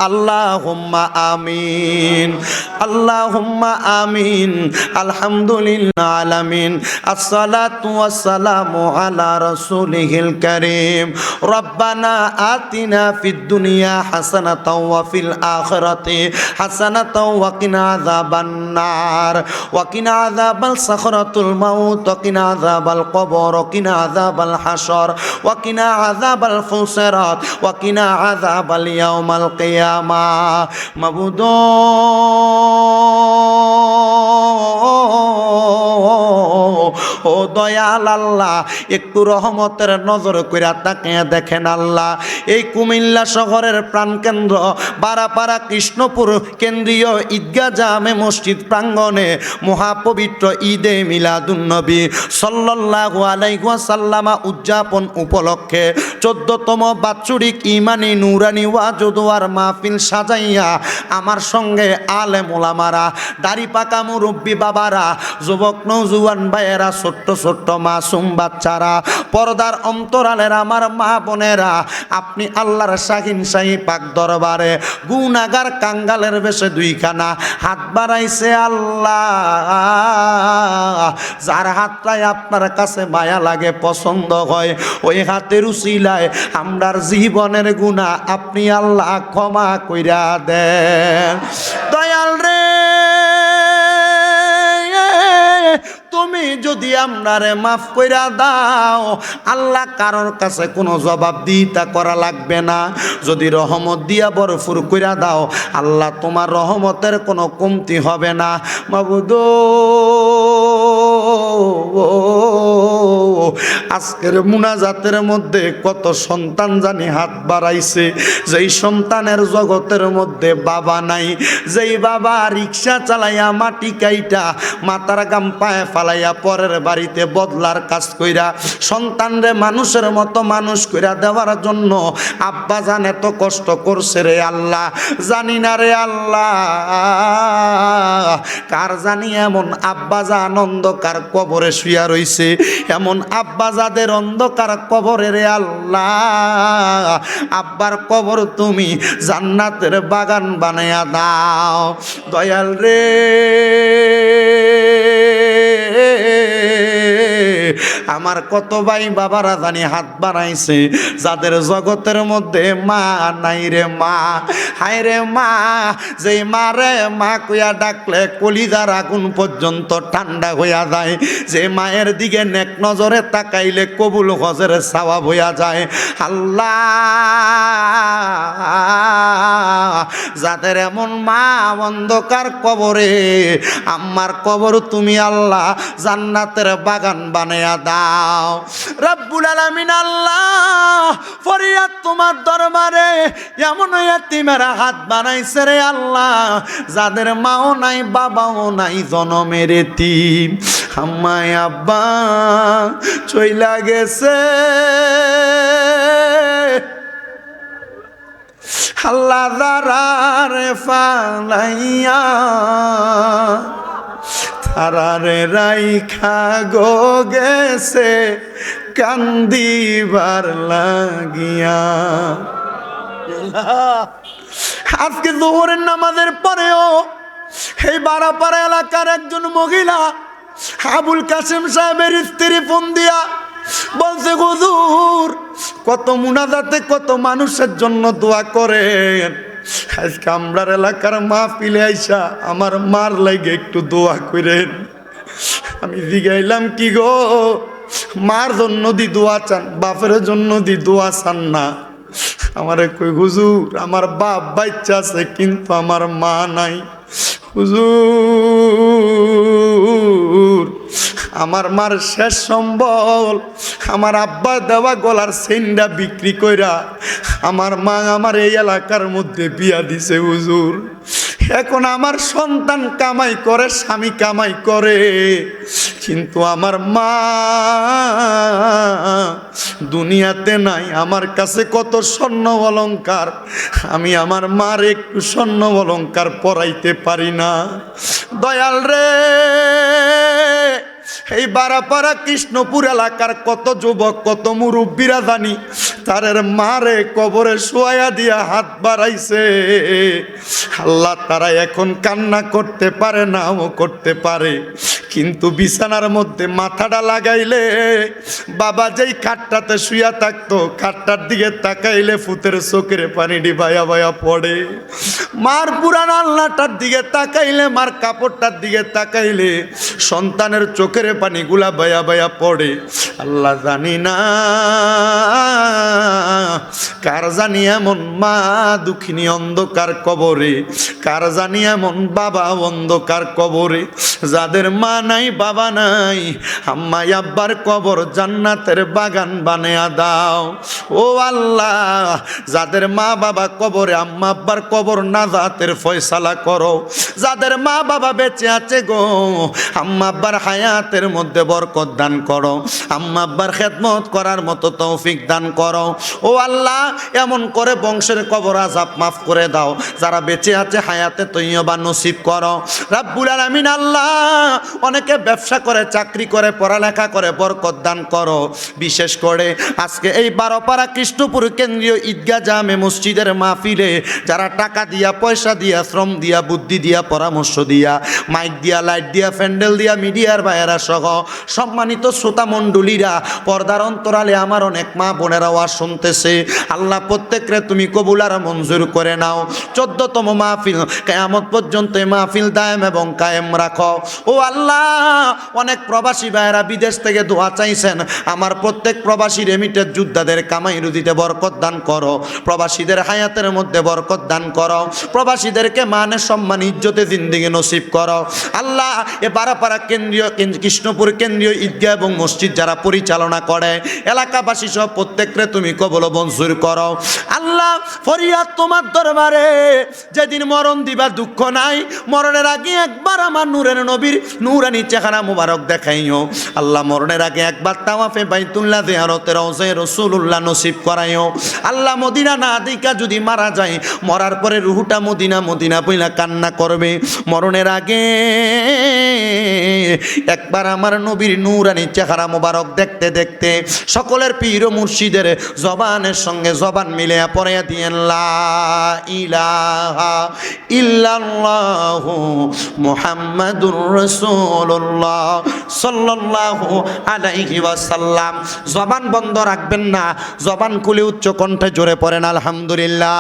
আল্লাহুম্মা আমিন, আল্লাহুম্মা আমিন। আলহামদুলিল্লাহ আলামিন। আসসালাতু ওয়াসসালামু আলা রাসূলিহিল কারীম। রব্বানা আতিনা ফিদ দুনিয়া হাসানাতাও ওয়া ফিল আখিরাতি হাসানাতাও ওয়া কিনা আযাবান নার ওয়া কিনা আযাবাল সাখরাতুল মাউত ওয়া কিনা আযাবাল কবর ওয়া কিনা আযাবাল হাসর ওয়া কিনা আযাবাল ফুসরাত ওয়া কিনা আযাবাল ইয়াউমাল কিয়ামাহ। মাবুদ ও দয়াল আল্লাহ, একটু রহমতের নজর কইরা তাকিয়ে দেখেন আল্লাহ, এই কুমিল্লা শহরের প্রাণকেন্দ্র বারাপাড়া কৃষ্ণপুর কেন্দ্রীয় ঈদগাহ জামে মসজিদ প্রাঙ্গণে মহাপবিত্র ঈদে মিলাদুন্নবী সাল্লাল্লাহু আলাইহি ওয়াসাল্লাম উদযাপন উপলক্ষে 14তম বাৎসরিক ইমানি নুরানি ওয়াজ ও দোয়ার মাহফিল সাজাইয়া আমার সঙ্গে আলেম ওলামারা, দাড়ি পাকা মুরব্বী বাবারা, যুবক নওজোয়ান ভাইয়েরা, ছোট্ট ছোট্ট মাসুম বাচ্চারা, পর্দার অন্তরালের আমার মা বোনেরা, আপনি আল্লাহর শাহিন শাহী পাক দরবারে গুনাহগার কাঙ্গালের বেশে দুইখানা হাত বাড়াইছে আল্লাহ। যার হাতটাই আপনার কাছে মায়া লাগে, পছন্দ হয়, ওই হাতের উসিলায় আমরার জীবনের গুনাহ আপনি আল্লাহ ক্ষমা কইরা দেন। দয়াল রে, তুমি যদি আমরারে মাফ কইরা দাও আল্লাহ, কারোর কাছে কোনো জবাবদিহিতা করা লাগবে না। যদি রহমত দিয়া ভরপুর কইরা দাও আল্লাহ, তোমার রহমতের কোনো কমতি হবে না। মাবুদ, আজকের মুনাজাতের মধ্যে কত সন্তান জানি হাত বাড়াইছে, যেই সন্তানের জগতের মধ্যে বাবা নাই, যেই বাবা রিক্সা চালাইয়া মাটি কাইটা মাথার গাম পায়ে ফালাইয়া পরের বাড়িতে বদলার কাজ কইরা সন্তানরে মানুষের মতো মানুষ কইরা দেওয়ার জন্য আব্বা জান এত কষ্ট করছে রে আল্লাহ। জানি না রে আল্লাহ, কার জানি এমন আব্বা জান অন্ধকার কবরে শুয়া রইছে, এমন আব্বা যাদের অন্ধকার কবরে রে আল্লাহ, আব্বার কবর তুমি জান্নাতের বাগান বানায়া দাও। দয়াল রে, আমার কত ভাই বাবারা জানি হাত বাড়াইছে, যাদের জগতের মধ্যে মা নাই রে মা। হায় রে মা, যেই মা রে মা কইয়া ডাকলে কলিজার আগুন পর্যন্ত ঠান্ডা হইয়া যায়, যে মায়ের দিকে নেক নজরে তাকাইলে কবুল হজের সওয়াব হইয়া যায়। আল্লাহ, যাদের এমন মা অন্ধকার কবরে, আমার কবর তুমি আল্লাহ জান্নাতের বাগান বানায়া দাও। রব্বুল আলামিন আল্লাহ, ফরিয়াদ তোমার দরবারে, এমন ইয়াতীমেরা হাত বানাইছে রে আল্লাহ, যাদের মাও নাই বাবাও নাই, জনমের এতিম, আম্মায় আব্বা চইলা গেছে আল্লাহ, দারারে ফালাইয়া তারারে রাইখা গো গেছে কান্দিবার লাগিয়া। আজকে যোহরের নামাজের পরেও এই বারাপাড়া এলাকার একজন মহিলা আবুল কাসেম সাহেবের স্ত্রী ফোন দিয়া বলছে, হুজুর কত মুনাজাতে কত মানুষের জন্য দোয়া করেন, আজকে আমরার এলাকার মাহফিলে আইসা আমার মার লাগে একটু দোয়া করেন। আমি জিগাইলাম, কি গো, মার জন্য দি দোয়া চান, বাপের জন্য দি দোয়া চান না? আমারে কই, হুজুর আমার বাপ বাচ্চা আছে কিন্তু আমার মা নাই। হুজুর আমার মার শেষ সম্বল আমার আব্বা দেওয়া গলার চেইনটা বিক্রি কইরা আমার মা আমার এই এলাকার মধ্যে বিয়া দিছে হুজুর। এখন আমার সন্তান কামাই করে, স্বামী কামাই করে, কিন্তু আমার মা দুনিয়াতে নাই। আমার কাছে কত স্বর্ণ অলংকার, আমি আমার মার একটু স্বর্ণ অলংকার পরাইতে পারি না। দয়াল রে, এই বারাপাড়া কৃষ্ণপুর এলাকার কত যুবক কত মুরব্বীরা জানি তারের মারে কবরে শোয়া দিয়া হাত বাড়াইছে আল্লাহ, তারা এখন কান্না করতে পারে নাও করতে পারে, কিন্তু বিছানার মধ্যে মাথাটা লাগাইলে বাবা যেই খাটটাতে শুয়া থাকতো খাটটার দিকে তাকাইলে ফুতের চোখের পানি ডিবায়া বায়া পড়ে। মার পুরান আল্লাহটার দিকে তাকাইলে, মার কাপড়টার দিকে তাকাইলে সন্তানের চোখের পানিগুলা বায়া বায়া পড়ে। আল্লাহ জানি না কার জানি এমন মা দুঃখিনী অন্ধকার কবরে, কার জানি এমন বাবা অন্ধকার কবরে, যাদের মা নাই বাবা নাই, আম্মা আব্বার কবর জান্নাতের বাগান বানিয়ে দাও ও আল্লাহ। যাদের মা বাবা কবরে, আম্মা আব্বার কবর নাজাতের ফয়সালা করো। যাদের মা বাবা বেঁচে আছে গো, আম্মা আব্বার হায়াতের মধ্যে বরকত দান করো, আম্মা আব্বার খেদমত করার মতো তৌফিক দান করো ও আল্লাহ। এমন করে বংশের কবর আযাব মাফ করে দাও, যারা বেঁচে আছে হায়াতে তৈয়বা নসিব করো রাব্বুল আলামিন। আল্লাহ অনেকে ব্যবসা করে, চাকরি করে, পড়ালেখা করে, বরকত দান করো। বিশেষ করে আজকে এই বারোপাড়া কৃষ্ণপুর কেন্দ্রীয় ঈদগাহ জামে মসজিদের মাহফিলে যারা টাকা দিয়া, পয়সা দিয়া, শ্রম দিয়া, বুদ্ধি দিয়া, পরামর্শ দিয়া, মাইক দিয়া, লাইট দিয়া, প্যান্ডেল দিয়া, মিডিয়ার ভাইয়েরা সহ সম্মানিত শ্রোতা মণ্ডলীরা, পর্দার অন্তরালে আমার অনেক মা বোনেরা ওয়াজ শুনতেছে, আল্লাহ প্রত্যেকরে তুমি কবুল আর মঞ্জুর করে নাও। 14তম মাহফিল কিয়ামত পর্যন্ত এই মাহফিল দায়েম এবং কায়েম রাখো ও আল্লাহ। অনেক প্রবাসী ভাইয়েরা বিদেশ থেকে দোয়া চাইছেন, আমার প্রত্যেক প্রবাসী রেমিটেড যোদ্ধাদের কামাই রুজিতে বরকত দান করো, প্রবাসীদের হায়াতের মধ্যে বরকত দান করো, প্রবাসীদেরকে মানে সম্মান ইজ্জতে জিন্দেগি নসিব করো আল্লাহ। এ বারাপাড়া কেন্দ্রীয় কৃষ্ণপুর কেন্দ্রীয় ঈদগাহ এবং মসজিদ যারা পরিচালনা করে, এলাকাবাসী সব প্রত্যেকরে তুমি কবুল মঞ্জুর করো আল্লাহ। ফরিয়াদ তোমার দরবারে, যেদিন মরণ দিবা দুঃখ নাই, মরণের আগে একবার আমার নূরের নবীর নূরানি চেহারা মুবারক দেখাইও আল্লাহ। মরণের আগে একবার তাওয়াফে বাইতুল্লাহ জিয়ারতে রওজায়ে রাসূলুল্লাহ নসিব করাইও আল্লাহ। মদিনা না দেখা যদি মারা যায়, মরার পরে রুহুটা মদিনা মদিনা বইলা কান্না করবে। মরণের আগে একবার আমার নবীর নূরানি চেহারা মুবারক দেখতে দেখতে সকলের পীর ও মুর্শিদের জবানের সঙ্গে জবান মিলে পড়ে দিয়েন লা ইলাহা ইল্লাল্লাহু মুহাম্মাদুর রাসূলুল্লাহ সাল্লাল্লাহু আলাইহি ওয়াসাল্লাম। জবান বন্ধ রাখবেন না, জবান খুলে উচ্চ কণ্ঠে জোরে পড়েন আলহামদুলিল্লাহ।